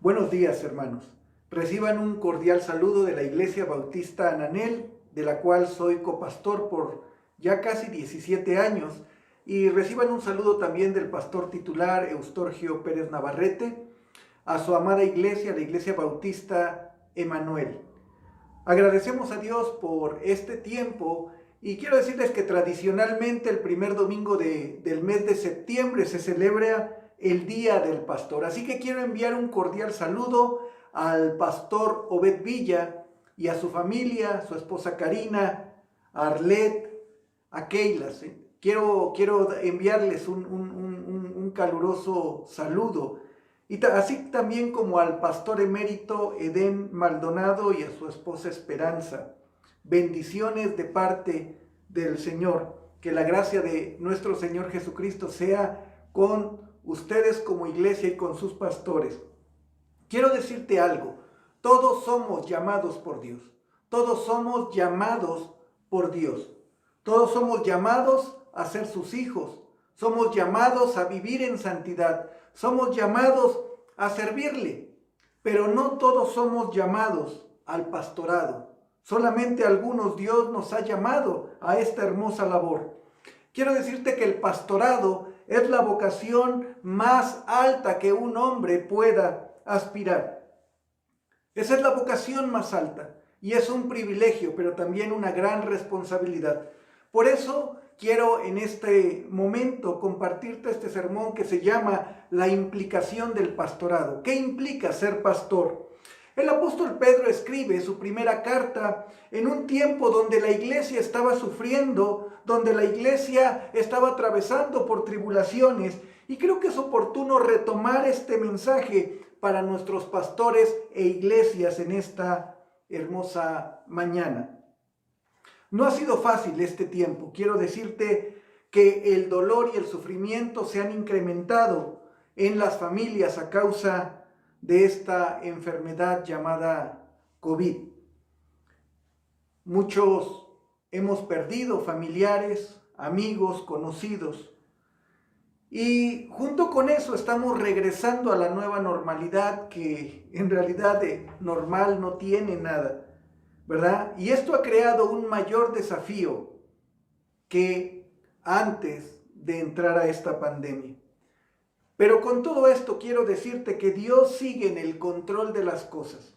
Buenos días, hermanos. Reciban un cordial saludo de la Iglesia Bautista Ananel, de la cual soy copastor por ya casi 17 años, y reciban un saludo también del pastor titular Eustorgio Pérez Navarrete, a su amada iglesia, la Iglesia Bautista Emanuel. Agradecemos a Dios por este tiempo y quiero decirles que tradicionalmente el primer domingo del mes de septiembre se celebra el Día del Pastor. Así que quiero enviar un cordial saludo al pastor Obed Villa y a su familia, su esposa Karina, a Arlet, a Keila. Quiero enviarles un caluroso saludo. Y así también como al pastor emérito Edén Maldonado y a su esposa Esperanza. Bendiciones de parte del Señor. Que la gracia de nuestro Señor Jesucristo sea con ustedes como iglesia y con sus pastores. Quiero decirte algo. Todos somos llamados por Dios. Todos somos llamados por Dios. Todos somos llamados a ser sus hijos. Somos llamados a vivir en santidad. Somos llamados a servirle, pero no todos somos llamados al pastorado. Solamente algunos Dios nos ha llamado a esta hermosa labor. Quiero decirte que el pastorado es la vocación más alta que un hombre pueda aspirar. Esa es la vocación más alta y es un privilegio, pero también una gran responsabilidad. Por eso quiero en este momento compartirte este sermón que se llama La implicación del pastorado. ¿Qué implica ser pastor? El apóstol Pedro escribe su primera carta en un tiempo donde la iglesia estaba sufriendo, donde la iglesia estaba atravesando por tribulaciones, y creo que es oportuno retomar este mensaje para nuestros pastores e iglesias en esta hermosa mañana. No ha sido fácil este tiempo. Quiero decirte que el dolor y el sufrimiento se han incrementado en las familias a causa de esta enfermedad llamada COVID. Muchos hemos perdido familiares, amigos, conocidos. Y junto con eso estamos regresando a la nueva normalidad que en realidad de normal no tiene nada, ¿verdad? Y esto ha creado un mayor desafío que antes de entrar a esta pandemia. Pero con todo esto quiero decirte que Dios sigue en el control de las cosas.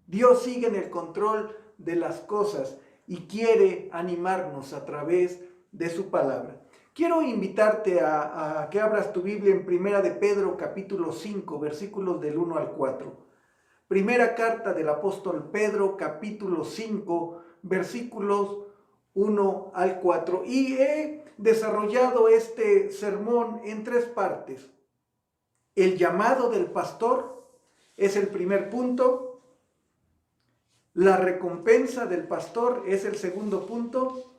Dios sigue en el control de las cosas y quiere animarnos a través de su palabra. Quiero invitarte a que abras tu Biblia en Primera de Pedro capítulo 5, versículos del 1 al 4. Primera carta del apóstol Pedro, capítulo 5, versículos 1 al 4. Y he desarrollado este sermón en tres partes. El llamado del pastor es el primer punto. La recompensa del pastor es el segundo punto.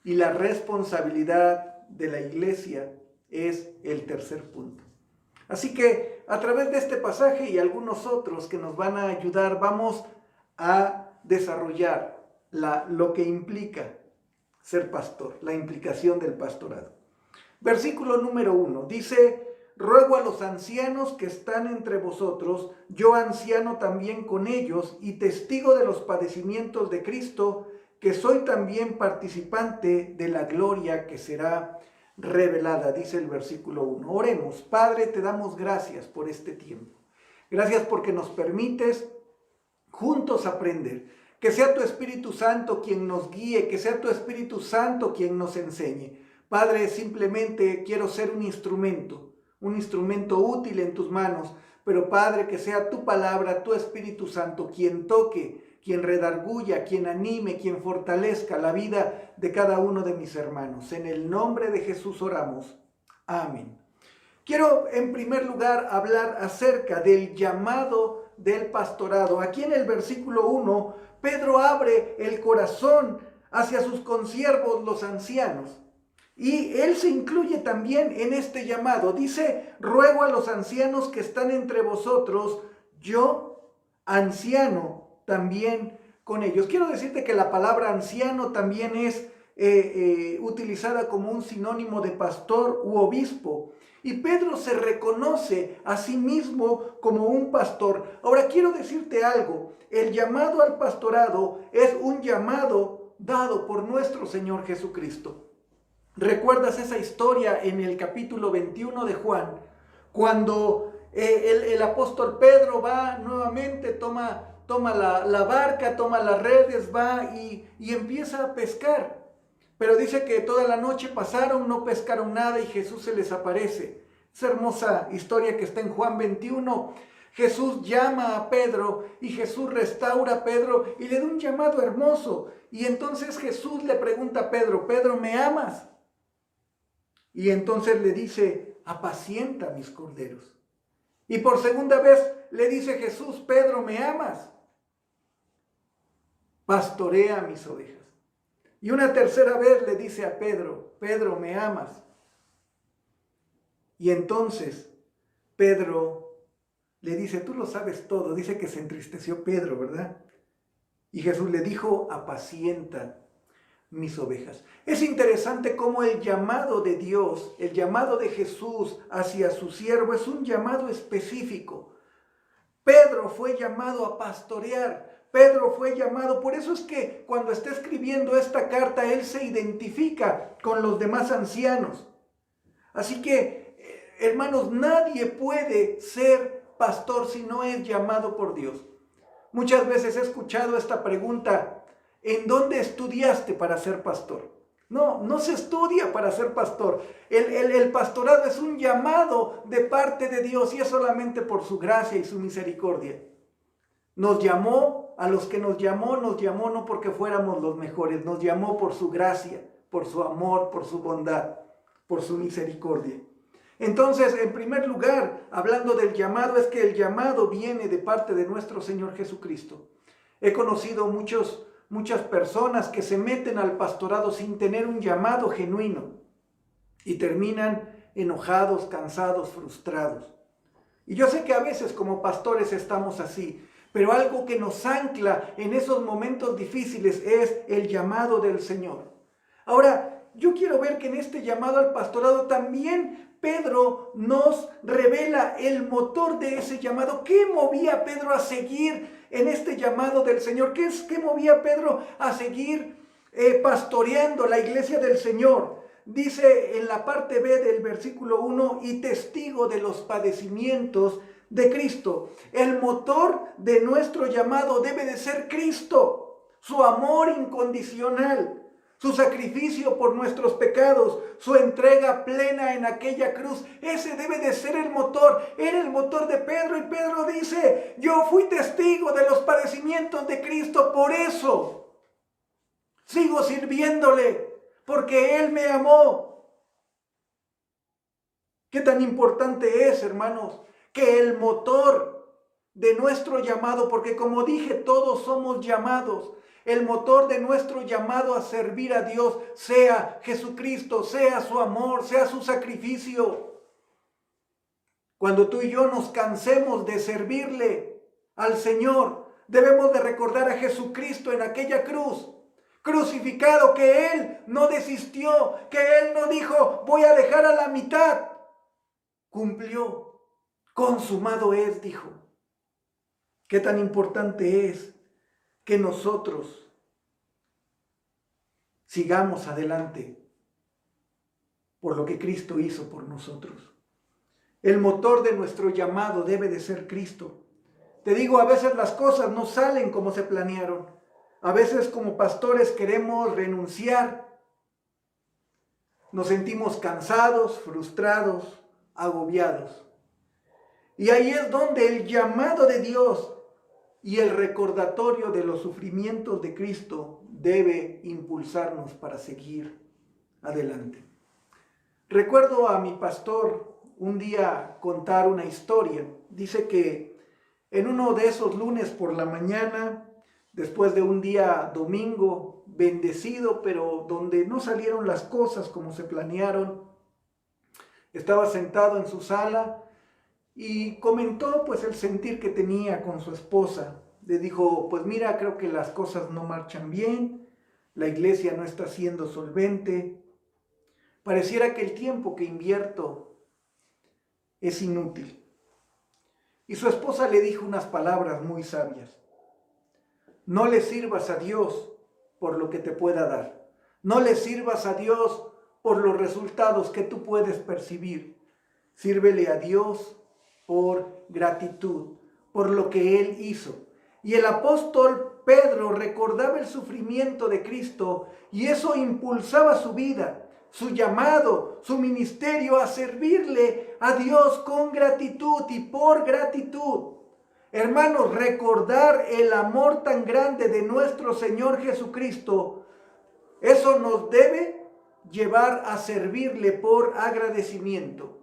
Y la responsabilidad de la iglesia es el tercer punto. Así que a través de este pasaje y algunos otros que nos van a ayudar, vamos a desarrollar lo que implica ser pastor, la implicación del pastorado. Versículo número 1 dice: ruego a los ancianos que están entre vosotros, yo anciano también con ellos y testigo de los padecimientos de Cristo, que soy también participante de la gloria que será revelada, dice el versículo 1. Oremos. Padre, te damos gracias por este tiempo. Gracias porque nos permites juntos aprender. Que sea tu Espíritu Santo quien nos guíe, que sea tu Espíritu Santo quien nos enseñe. Padre, simplemente quiero ser un instrumento útil en tus manos, pero Padre, que sea tu palabra, tu Espíritu Santo quien toque, quien redarguya, quien anime, quien fortalezca la vida de cada uno de mis hermanos. En el nombre de Jesús oramos. Amén. Quiero en primer lugar hablar acerca del llamado del pastorado. Aquí en el versículo 1, Pedro abre el corazón hacia sus consiervos, los ancianos. Y él se incluye también en este llamado. Dice: ruego a los ancianos que están entre vosotros, yo, anciano, también con ellos. Quiero decirte que la palabra anciano también es utilizada como un sinónimo de pastor u obispo. Y Pedro se reconoce a sí mismo como un pastor. Ahora quiero decirte algo, el llamado al pastorado es un llamado dado por nuestro Señor Jesucristo. ¿Recuerdas esa historia en el capítulo 21 de Juan? Cuando el apóstol Pedro va nuevamente, toma la barca, toma las redes, va y empieza a pescar. Pero dice que toda la noche pasaron, no pescaron nada y Jesús se les aparece. Esa hermosa historia que está en Juan 21. Jesús llama a Pedro y Jesús restaura a Pedro y le da un llamado hermoso. Y entonces Jesús le pregunta a Pedro, Pedro, ¿me amas? Y entonces le dice, apacienta mis corderos. Y por segunda vez le dice Jesús, Pedro, ¿me amas? Pastorea mis ovejas. Y una tercera vez le dice a Pedro, Pedro, ¿me amas? Y entonces Pedro le dice, tú lo sabes todo. Dice que se entristeció Pedro, ¿verdad? Y Jesús le dijo, apacienta mis ovejas. Es interesante cómo el llamado de Dios, el llamado de Jesús hacia su siervo es un llamado específico. Pedro fue llamado a pastorear. Pedro fue llamado, por eso es que cuando está escribiendo esta carta, él se identifica con los demás ancianos. Así que, hermanos, nadie puede ser pastor si no es llamado por Dios. Muchas veces he escuchado esta pregunta, ¿en dónde estudiaste para ser pastor? No se estudia para ser pastor. El pastorado es un llamado de parte de Dios y es solamente por su gracia y su misericordia. Nos llamó, a los que nos llamó no porque fuéramos los mejores, nos llamó por su gracia, por su amor, por su bondad, por su misericordia. Entonces, en primer lugar, hablando del llamado, es que el llamado viene de parte de nuestro Señor Jesucristo. He conocido muchas personas que se meten al pastorado sin tener un llamado genuino y terminan enojados, cansados, frustrados. Y yo sé que a veces como pastores estamos así, pero algo que nos ancla en esos momentos difíciles es el llamado del Señor. Ahora, yo quiero ver que en este llamado al pastorado también Pedro nos revela el motor de ese llamado. ¿Qué movía a Pedro a seguir en este llamado del Señor? ¿Qué movía a Pedro a seguir pastoreando la iglesia del Señor? Dice en la parte B del versículo 1, y testigo de los padecimientos de Cristo. El motor de nuestro llamado debe de ser Cristo, su amor incondicional, su sacrificio por nuestros pecados, su entrega plena en aquella cruz. Ese debe de ser el motor. Era el motor de Pedro y Pedro dice, yo fui testigo de los padecimientos de Cristo, por eso sigo sirviéndole, porque Él me amó. ¿Qué tan importante es, hermanos, que el motor de nuestro llamado, porque como dije, todos somos llamados, el motor de nuestro llamado a servir a Dios sea Jesucristo, sea su amor, sea su sacrificio? Cuando tú y yo nos cansemos de servirle al Señor, debemos de recordar a Jesucristo en aquella cruz, crucificado, que Él no desistió, que Él no dijo, voy a dejar a la mitad. Cumplió. Consumado es, dijo. Qué tan importante es que nosotros sigamos adelante por lo que Cristo hizo por nosotros. El motor de nuestro llamado debe de ser Cristo. Te digo, a veces las cosas no salen como se planearon. A veces como pastores queremos renunciar. Nos sentimos cansados, frustrados, agobiados. Y ahí es donde el llamado de Dios y el recordatorio de los sufrimientos de Cristo debe impulsarnos para seguir adelante. Recuerdo a mi pastor un día contar una historia. Dice que en uno de esos lunes por la mañana, después de un día domingo bendecido, pero donde no salieron las cosas como se planearon, estaba sentado en su sala y comentó pues el sentir que tenía con su esposa. Le dijo, pues mira, creo que las cosas no marchan bien, la iglesia no está siendo solvente, pareciera que el tiempo que invierto es inútil. Y su esposa le dijo unas palabras muy sabias. No le sirvas a Dios por lo que te pueda dar. No le sirvas a Dios por los resultados que tú puedes percibir. Sírvele a Dios por gratitud, por lo que Él hizo. Y el apóstol Pedro recordaba el sufrimiento de Cristo y eso impulsaba su vida, su llamado, su ministerio a servirle a Dios con gratitud y por gratitud. Hermanos, recordar el amor tan grande de nuestro Señor Jesucristo, eso nos debe llevar a servirle por agradecimiento.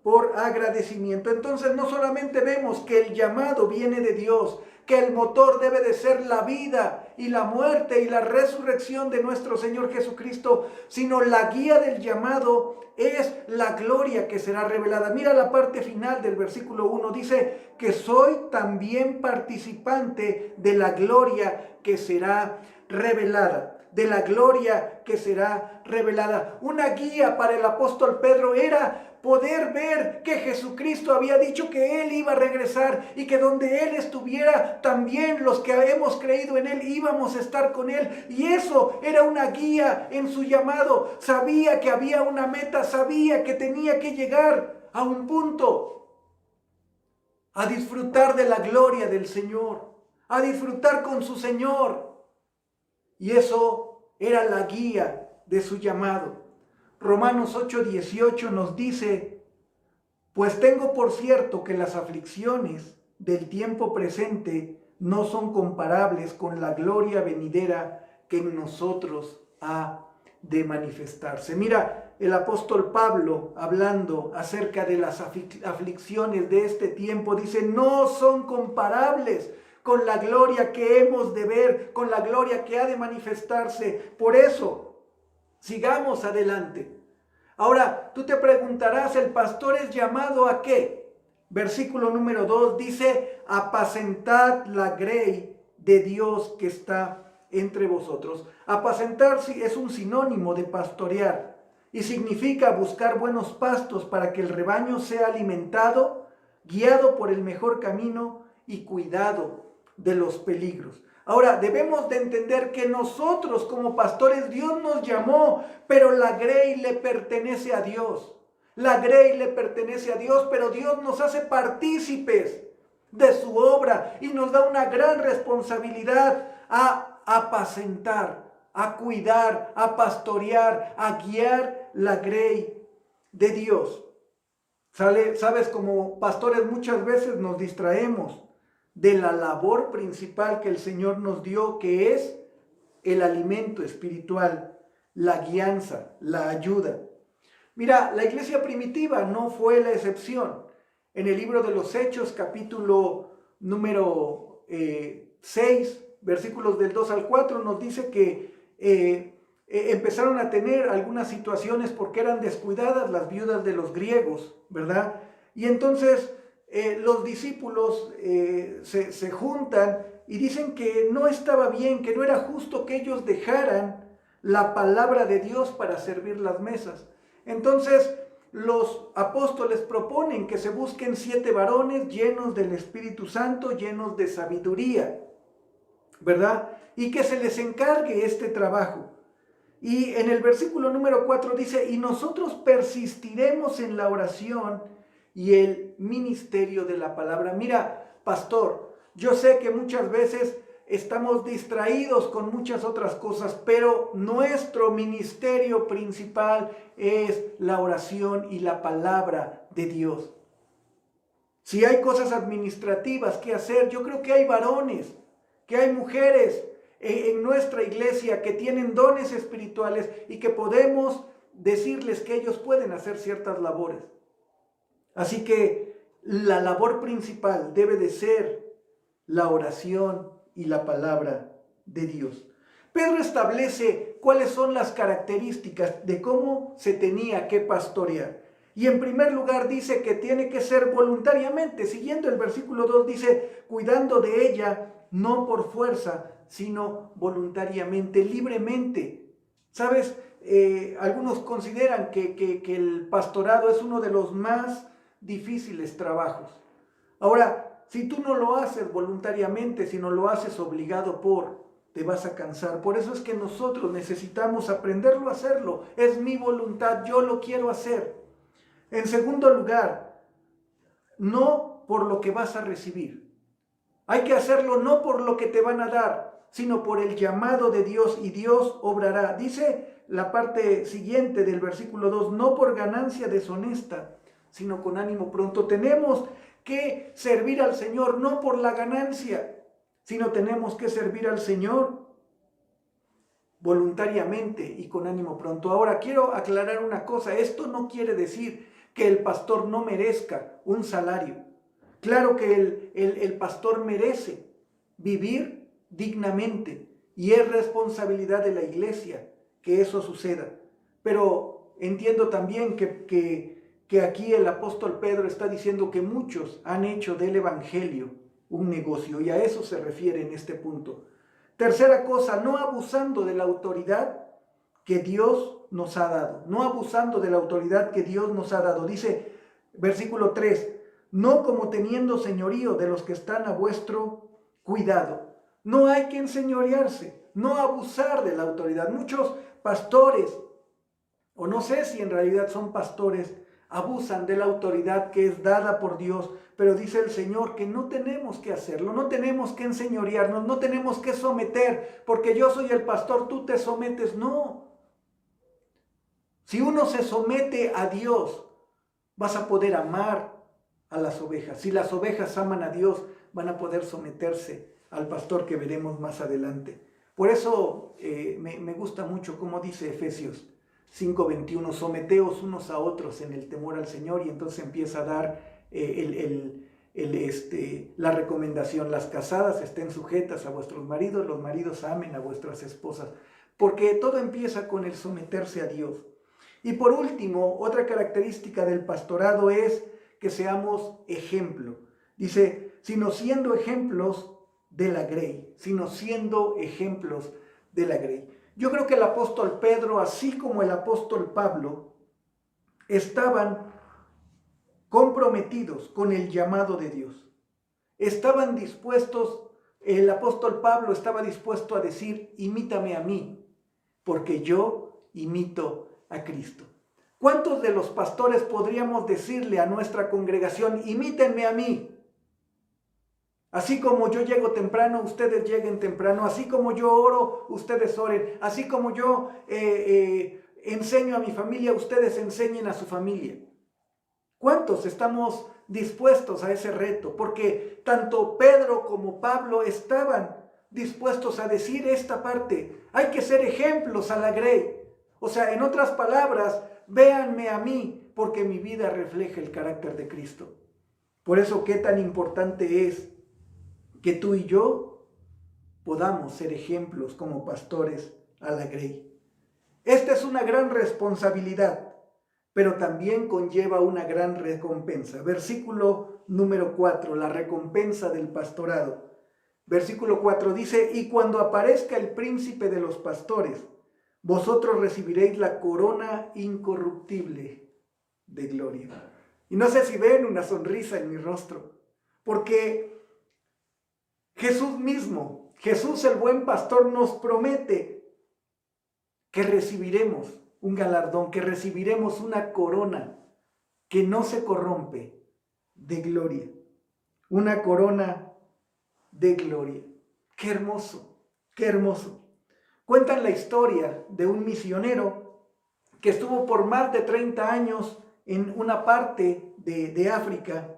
Por agradecimiento. Entonces no solamente vemos que el llamado viene de Dios, que el motor debe de ser la vida y la muerte y la resurrección de nuestro Señor Jesucristo, sino la guía del llamado es la gloria que será revelada. Mira la parte final del versículo 1, dice que soy también participante de la gloria que será revelada. De la gloria que será revelada. Una guía para el apóstol Pedro era poder ver que Jesucristo había dicho que Él iba a regresar y que donde Él estuviera, también los que hemos creído en Él íbamos a estar con Él. Y eso era una guía en su llamado. Sabía que había una meta, sabía que tenía que llegar a un punto, a disfrutar de la gloria del Señor, a disfrutar con su Señor. Y eso era la guía de su llamado. Romanos 8:18 nos dice, pues tengo por cierto que las aflicciones del tiempo presente no son comparables con la gloria venidera que en nosotros ha de manifestarse. Mira, el apóstol Pablo, hablando acerca de las aflicciones de este tiempo, dice, no son comparables con la gloria que hemos de ver, con la gloria que ha de manifestarse. Por eso, sigamos adelante. Ahora, tú te preguntarás, ¿el pastor es llamado a qué? Versículo número 2 dice, apacentad la grey de Dios que está entre vosotros. Apacentar es un sinónimo de pastorear y significa buscar buenos pastos para que el rebaño sea alimentado, guiado por el mejor camino y cuidado de los peligros. Ahora, debemos de entender que nosotros como pastores, Dios nos llamó, pero la grey le pertenece a Dios. La grey le pertenece a Dios, pero Dios nos hace partícipes de su obra y nos da una gran responsabilidad a apacentar, a cuidar, a pastorear, a guiar la grey de Dios. Sabes, como pastores muchas veces nos distraemos de la labor principal que el Señor nos dio, que es el alimento espiritual, la guianza, la ayuda. Mira, la iglesia primitiva no fue la excepción. En el libro de los Hechos, capítulo número 6, versículos del 2 al 4, nos dice que empezaron a tener algunas situaciones porque eran descuidadas las viudas de los griegos, ¿verdad? Y entonces los discípulos se juntan y dicen que no estaba bien, que no era justo que ellos dejaran la palabra de Dios para servir las mesas. Entonces los apóstoles proponen que se busquen 7 varones llenos del Espíritu Santo, llenos de sabiduría, ¿verdad? Y que se les encargue este trabajo. Y en el versículo número 4 dice, y nosotros persistiremos en la oración y el ministerio de la palabra. Mira, pastor, yo sé que muchas veces estamos distraídos con muchas otras cosas, pero nuestro ministerio principal es la oración y la palabra de Dios. Si hay cosas administrativas que hacer, yo creo que hay varones, que hay mujeres en nuestra iglesia que tienen dones espirituales y que podemos decirles que ellos pueden hacer ciertas labores. Así que la labor principal debe de ser la oración y la palabra de Dios. Pedro establece cuáles son las características de cómo se tenía que pastorear. Y en primer lugar dice que tiene que ser voluntariamente. Siguiendo el versículo 2 dice, cuidando de ella, no por fuerza, sino voluntariamente, libremente. ¿Sabes? Algunos consideran que el pastorado es uno de los más difíciles trabajos. Ahora, si tú no lo haces voluntariamente, si no lo haces obligado te vas a cansar. Por eso es que nosotros necesitamos aprenderlo a hacerlo. Es mi voluntad, yo lo quiero hacer. En segundo lugar, no por lo que vas a recibir. Hay que hacerlo no por lo que te van a dar, sino por el llamado de Dios, y Dios obrará. Dice la parte siguiente del versículo 2, no por ganancia deshonesta, sino con ánimo pronto. Tenemos que servir al Señor no por la ganancia, sino tenemos que servir al Señor voluntariamente y con ánimo pronto. Ahora, quiero aclarar una cosa. Esto no quiere decir que el pastor no merezca un salario. Claro que el pastor merece vivir dignamente, y es responsabilidad de la iglesia que eso suceda. Pero entiendo también que aquí el apóstol Pedro está diciendo que muchos han hecho del evangelio un negocio, y a eso se refiere en este punto. Tercera cosa, no abusando de la autoridad que Dios nos ha dado. No abusando de la autoridad que Dios nos ha dado. Dice, versículo 3, no como teniendo señorío de los que están a vuestro cuidado. No hay que enseñorearse, no abusar de la autoridad. Muchos pastores, o no sé si en realidad son pastores, abusan de la autoridad que es dada por Dios, pero dice el Señor que no tenemos que hacerlo, no tenemos que enseñorearnos, no tenemos que someter, porque yo soy el pastor, tú te sometes. No. Si uno se somete a Dios, vas a poder amar a las ovejas. Si las ovejas aman a Dios, van a poder someterse al pastor, que veremos más adelante. Por eso me gusta mucho como dice Efesios 5:21, someteos unos a otros en el temor al Señor, y entonces empieza a dar la recomendación: las casadas estén sujetas a vuestros maridos, los maridos amen a vuestras esposas, porque todo empieza con el someterse a Dios. Y por último, otra característica del pastorado es que seamos ejemplo. Dice, sino siendo ejemplos de la grey, sino siendo ejemplos de la grey. Yo creo que el apóstol Pedro, así como el apóstol Pablo, estaban comprometidos con el llamado de Dios. Estaban dispuestos, el apóstol Pablo estaba dispuesto a decir, imítame a mí, porque yo imito a Cristo. ¿Cuántos de los pastores podríamos decirle a nuestra congregación, imítenme a mí? Así como yo llego temprano, ustedes lleguen temprano. Así como yo oro, ustedes oren. Así como yo enseño a mi familia, ustedes enseñen a su familia. ¿Cuántos estamos dispuestos a ese reto? Porque tanto Pedro como Pablo estaban dispuestos a decir esta parte. Hay que ser ejemplos a la grey. O sea, en otras palabras, véanme a mí, porque mi vida refleja el carácter de Cristo. Por eso, qué tan importante es que tú y yo podamos ser ejemplos como pastores a la grey. Esta es una gran responsabilidad, pero también conlleva una gran recompensa. Versículo número 4, la recompensa del pastorado. Versículo 4 dice, y cuando aparezca el príncipe de los pastores, vosotros recibiréis la corona incorruptible de gloria. Y no sé si ven una sonrisa en mi rostro, porque Jesús mismo, Jesús el buen pastor, nos promete que recibiremos un galardón, que recibiremos una corona que no se corrompe, de gloria. Una corona de gloria. ¡Qué hermoso! ¡Qué hermoso! Cuentan la historia de un misionero que estuvo por más de 30 años en una parte de África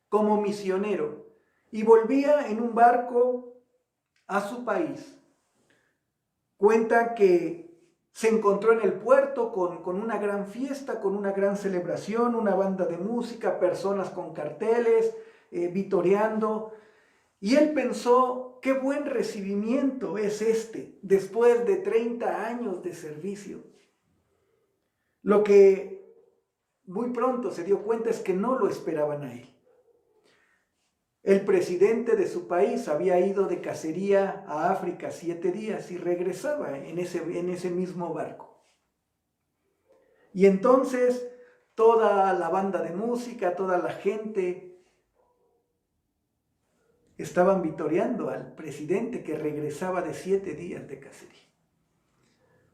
como misionero. Y volvía en un barco a su país. Cuenta que se encontró en el puerto con una gran fiesta, con una gran celebración, una banda de música, personas con carteles, vitoreando. Y él pensó, qué buen recibimiento es este, después de 30 años de servicio. Lo que muy pronto se dio cuenta es que no lo esperaban a él. El presidente de su país había ido de cacería a África 7 días y regresaba en ese mismo barco. Y entonces toda la banda de música, toda la gente estaban vitoreando al presidente que regresaba de 7 días de cacería.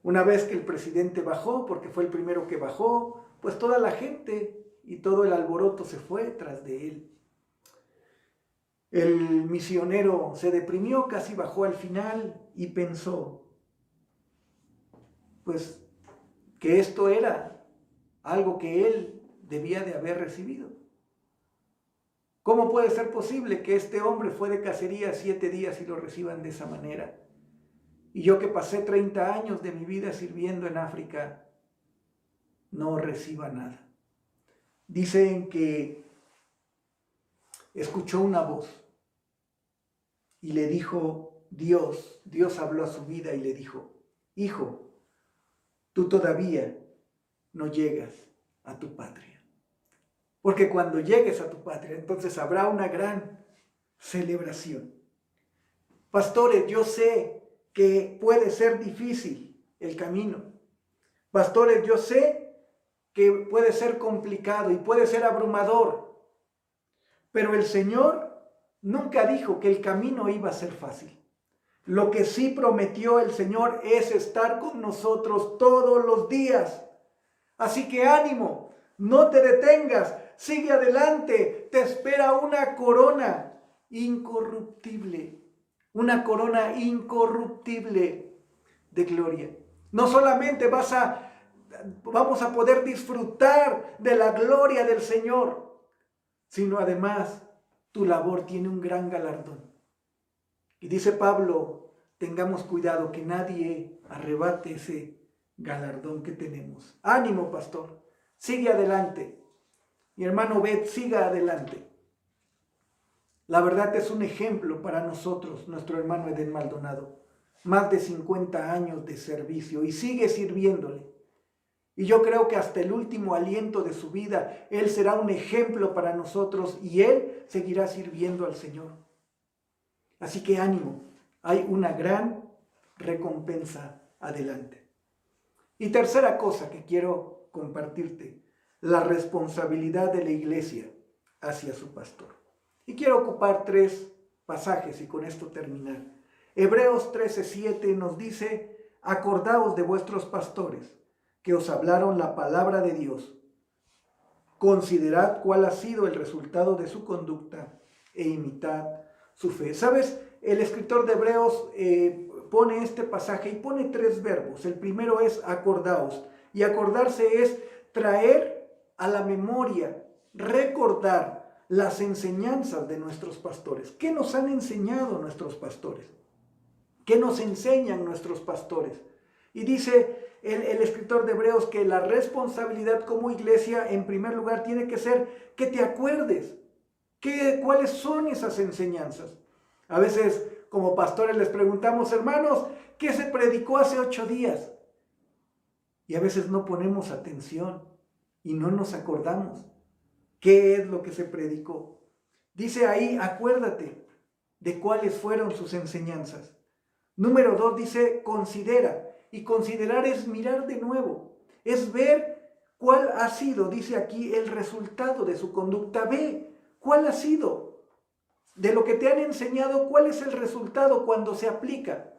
Una vez que el presidente bajó, porque fue el primero que bajó, pues toda la gente y todo el alboroto se fue tras de él. El misionero se deprimió, casi bajó al final y pensó, pues, que esto era algo que él debía de haber recibido. ¿Cómo puede ser posible que este hombre fue de cacería 7 días y lo reciban de esa manera? Y yo que pasé 30 años de mi vida sirviendo en África, no reciba nada. Dicen que escuchó una voz y le dijo Dios habló a su vida y le dijo, hijo, tú todavía no llegas a tu patria. Porque cuando llegues a tu patria, entonces habrá una gran celebración. Pastores, yo sé que puede ser difícil el camino. Pastores, yo sé que puede ser complicado y puede ser abrumador. Pero el Señor nunca dijo que el camino iba a ser fácil. Lo que sí prometió el Señor es estar con nosotros todos los días. Así que ánimo, no te detengas, sigue adelante, te espera una corona incorruptible. Una corona incorruptible de gloria. No solamente vamos a poder disfrutar de la gloria del Señor, sino además tu labor tiene un gran galardón. Y dice Pablo, tengamos cuidado que nadie arrebate ese galardón que tenemos. Ánimo, pastor, sigue adelante. Mi hermano Bet, siga adelante. La verdad es un ejemplo para nosotros, nuestro hermano Eden Maldonado. Más de 50 años de servicio y sigue sirviéndole. Y yo creo que hasta el último aliento de su vida, él será un ejemplo para nosotros y él seguirá sirviendo al Señor. Así que ánimo, hay una gran recompensa adelante. Y tercera cosa que quiero compartirte, la responsabilidad de la iglesia hacia su pastor. Y quiero ocupar 3 pasajes y con esto terminar. Hebreos 13:7 nos dice, acordaos de vuestros pastores que os hablaron la palabra de Dios. Considerad cuál ha sido el resultado de su conducta e imitad su fe. ¿Sabes? El escritor de Hebreos pone este pasaje y pone 3 verbos. El primero es acordaos. Y acordarse es traer a la memoria, recordar las enseñanzas de nuestros pastores. ¿Qué nos han enseñado nuestros pastores? ¿Qué nos enseñan nuestros pastores? Y dice el escritor de Hebreos que la responsabilidad como iglesia, en primer lugar, tiene que ser que te acuerdes. ¿Cuáles son esas enseñanzas? A veces, como pastores, les preguntamos, hermanos, ¿qué se predicó hace 8 días? Y a veces no ponemos atención y no nos acordamos. ¿Qué es lo que se predicó? Dice ahí, acuérdate de cuáles fueron sus enseñanzas. Número 2 dice, considera. Y considerar es mirar de nuevo. Es ver cuál ha sido, dice aquí, el resultado de su conducta. Ve, ¿cuál ha sido? De lo que te han enseñado, ¿cuál es el resultado cuando se aplica?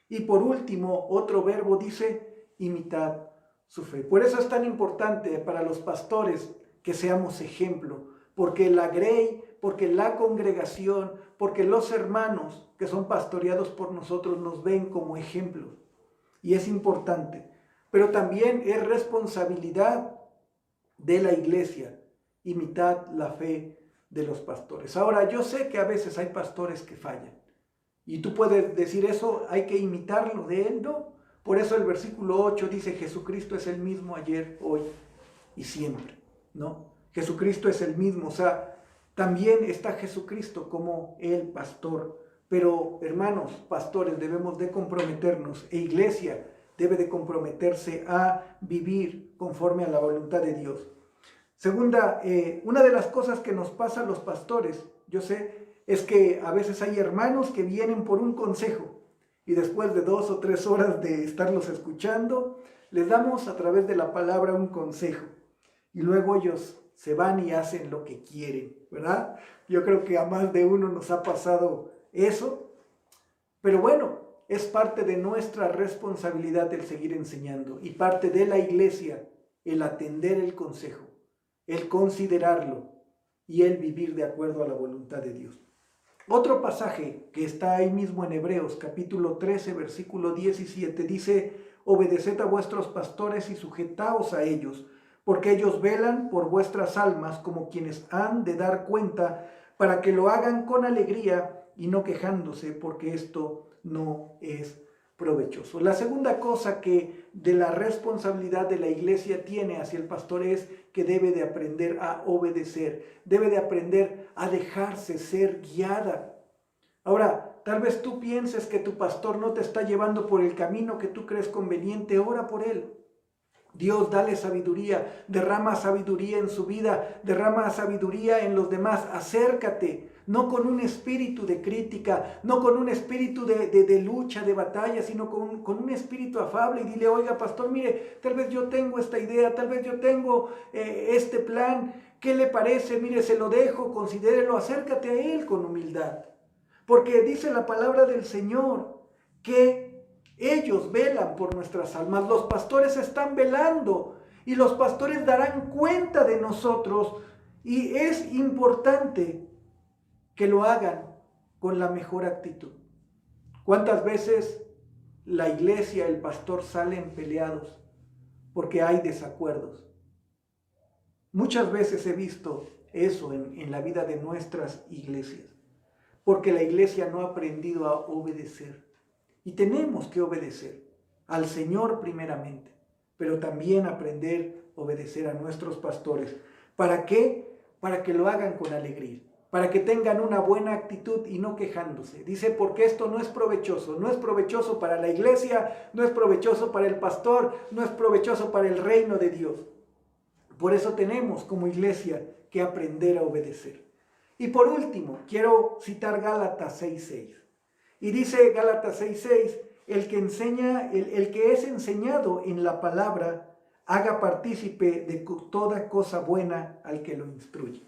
Y por último, otro verbo dice, imitad su fe. Por eso es tan importante para los pastores que seamos ejemplo, porque la grey, porque la congregación, porque los hermanos que son pastoreados por nosotros nos ven como ejemplos. Y es importante, pero también es responsabilidad de la iglesia imitar la fe de los pastores. Ahora, yo sé que a veces hay pastores que fallan, y tú puedes decir eso, hay que imitarlo de él, ¿no? Por eso el versículo 8 dice, Jesucristo es el mismo ayer, hoy y siempre, ¿no? Jesucristo es el mismo, o sea, también está Jesucristo como el pastor. Pero, hermanos, pastores, debemos de comprometernos, e iglesia debe de comprometerse a vivir conforme a la voluntad de Dios. Segunda, una de las cosas que nos pasa a los pastores, yo sé, es que a veces hay hermanos que vienen por un consejo y después de 2 o 3 horas de estarlos escuchando, les damos a través de la palabra un consejo. y luego ellos se van y hacen lo que quieren, ¿verdad? Yo creo que a más de uno nos ha pasado eso, pero bueno, es parte de nuestra responsabilidad el seguir enseñando y parte de la iglesia el atender el consejo, el considerarlo y el vivir de acuerdo a la voluntad de Dios. Otro pasaje que está ahí mismo en Hebreos, capítulo 13, versículo 17, dice: obedeced a vuestros pastores y sujetaos a ellos, porque ellos velan por vuestras almas como quienes han de dar cuenta, para que lo hagan con alegría y no quejándose, porque esto no es provechoso. La segunda cosa que de la responsabilidad de la iglesia tiene hacia el pastor es que debe de aprender a obedecer, debe de aprender a dejarse ser guiada. Ahora, tal vez tú pienses que tu pastor no te está llevando por el camino que tú crees conveniente, ora por él. Dios, dale sabiduría, derrama sabiduría en su vida, derrama sabiduría en los demás, acércate, no con un espíritu de crítica, no con un espíritu de lucha, de batalla, sino con un espíritu afable y dile: oiga pastor, mire, tal vez yo tengo esta idea, tal vez yo tengo este plan, ¿qué le parece? Mire, se lo dejo, considérelo, acércate a él con humildad, porque dice la palabra del Señor que ellos velan por nuestras almas. Los pastores están velando y los pastores darán cuenta de nosotros, y es importante que lo hagan con la mejor actitud. ¿Cuántas veces la iglesia, el pastor salen peleados porque hay desacuerdos? Muchas veces he visto eso en la vida de nuestras iglesias, porque la iglesia no ha aprendido a obedecer. Y tenemos que obedecer al Señor primeramente, pero también aprender a obedecer a nuestros pastores. ¿Para qué? Para que lo hagan con alegría, para que tengan una buena actitud y no quejándose. Dice: porque esto no es provechoso, no es provechoso para la iglesia, no es provechoso para el pastor, no es provechoso para el reino de Dios. Por eso tenemos como iglesia que aprender a obedecer. Y por último, quiero citar Gálatas 6:6. Y dice Gálatas 6:6, el que es enseñado en la palabra, haga partícipe de toda cosa buena al que lo instruye.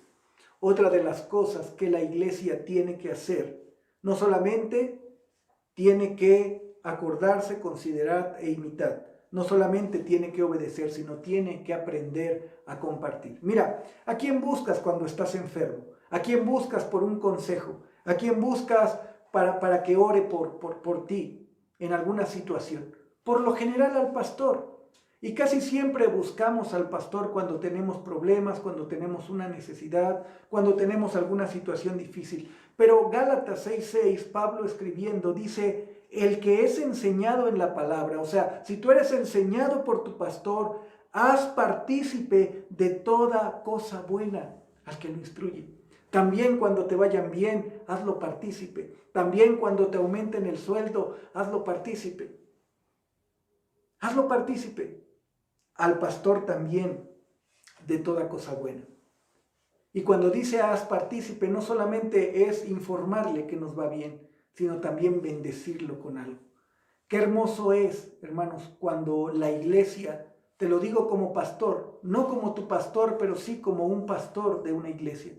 Otra de las cosas que la iglesia tiene que hacer, no solamente tiene que acordarse, considerar e imitar, no solamente tiene que obedecer, sino tiene que aprender a compartir. Mira, ¿a quién buscas cuando estás enfermo? ¿A quién buscas por un consejo? ¿A quién buscas para que ore por ti en alguna situación? Por lo general al pastor. Y casi siempre buscamos al pastor cuando tenemos problemas, cuando tenemos una necesidad, cuando tenemos alguna situación difícil. Pero Gálatas 6:6, Pablo escribiendo, dice: el que es enseñado en la palabra. O sea, si tú eres enseñado por tu pastor, haz partícipe de toda cosa buena al que lo instruye. También cuando te vayan bien, hazlo partícipe. También cuando te aumenten el sueldo, hazlo partícipe. Hazlo partícipe. Al pastor también de toda cosa buena. Y cuando dice haz partícipe, no solamente es informarle que nos va bien, sino también bendecirlo con algo. Qué hermoso es, hermanos, cuando la iglesia, te lo digo como pastor, no como tu pastor, pero sí como un pastor de una iglesia.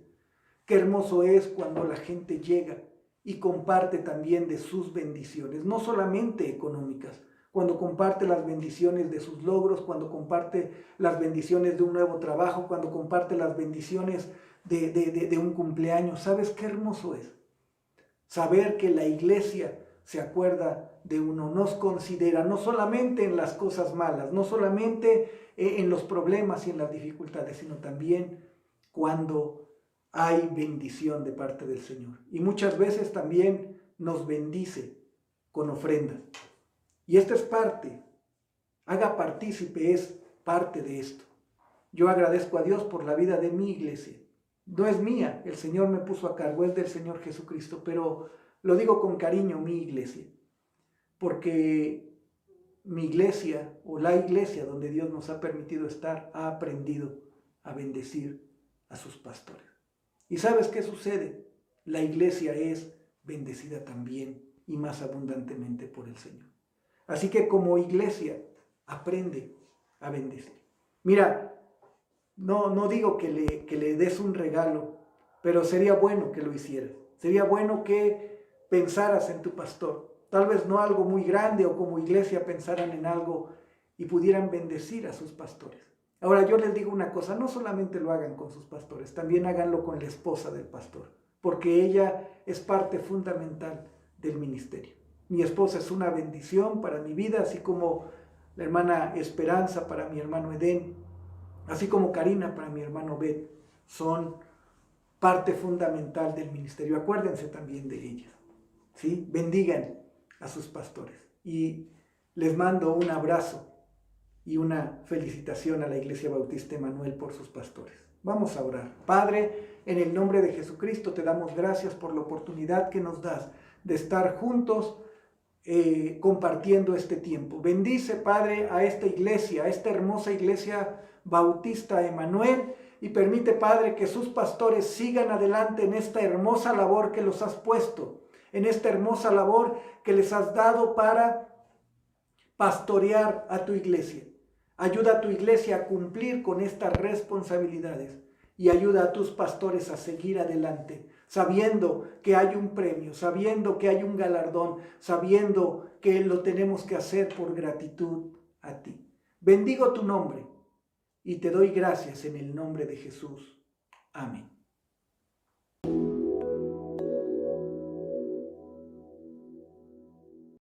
Qué hermoso es cuando la gente llega y comparte también de sus bendiciones, no solamente económicas, cuando comparte las bendiciones de sus logros, cuando comparte las bendiciones de un nuevo trabajo, cuando comparte las bendiciones de un cumpleaños. ¿Sabes qué hermoso es? Saber que la iglesia se acuerda de uno, nos considera, no solamente en las cosas malas, no solamente en los problemas y en las dificultades, sino también cuando hay bendición de parte del Señor. Y muchas veces también nos bendice con ofrendas. Y esta es parte, haga partícipe, es parte de esto. Yo agradezco a Dios por la vida de mi iglesia. No es mía, el Señor me puso a cargo, es del Señor Jesucristo, pero lo digo con cariño, mi iglesia, porque mi iglesia o la iglesia donde Dios nos ha permitido estar ha aprendido a bendecir a sus pastores. ¿Y sabes qué sucede? La iglesia es bendecida también y más abundantemente por el Señor. Así que como iglesia, aprende a bendecir. Mira, No digo que le des un regalo, pero sería bueno que lo hicieras. Sería bueno que pensaras en tu pastor. Tal vez no algo muy grande o como iglesia pensaran en algo y pudieran bendecir a sus pastores. Ahora yo les digo una cosa, no solamente lo hagan con sus pastores, también háganlo con la esposa del pastor, porque ella es parte fundamental del ministerio. Mi esposa es una bendición para mi vida, así como la hermana Esperanza para mi hermano Edén, así como Karina para mi hermano Bet, son parte fundamental del ministerio. Acuérdense también de ellas, ¿sí? Bendigan a sus pastores. Y les mando un abrazo y una felicitación a la Iglesia Bautista Emanuel por sus pastores. Vamos a orar. Padre, en el nombre de Jesucristo te damos gracias por la oportunidad que nos das de estar juntos compartiendo este tiempo. Bendice, Padre, a esta iglesia, a esta hermosa Iglesia Bautista Emanuel, y permite, Padre, que sus pastores sigan adelante en esta hermosa labor que los has puesto, en esta hermosa labor que les has dado para pastorear a tu iglesia. Ayuda a tu iglesia a cumplir con estas responsabilidades y ayuda a tus pastores a seguir adelante, sabiendo que hay un premio, sabiendo que hay un galardón, sabiendo que lo tenemos que hacer por gratitud a ti. Bendigo tu nombre y te doy gracias en el nombre de Jesús. Amén.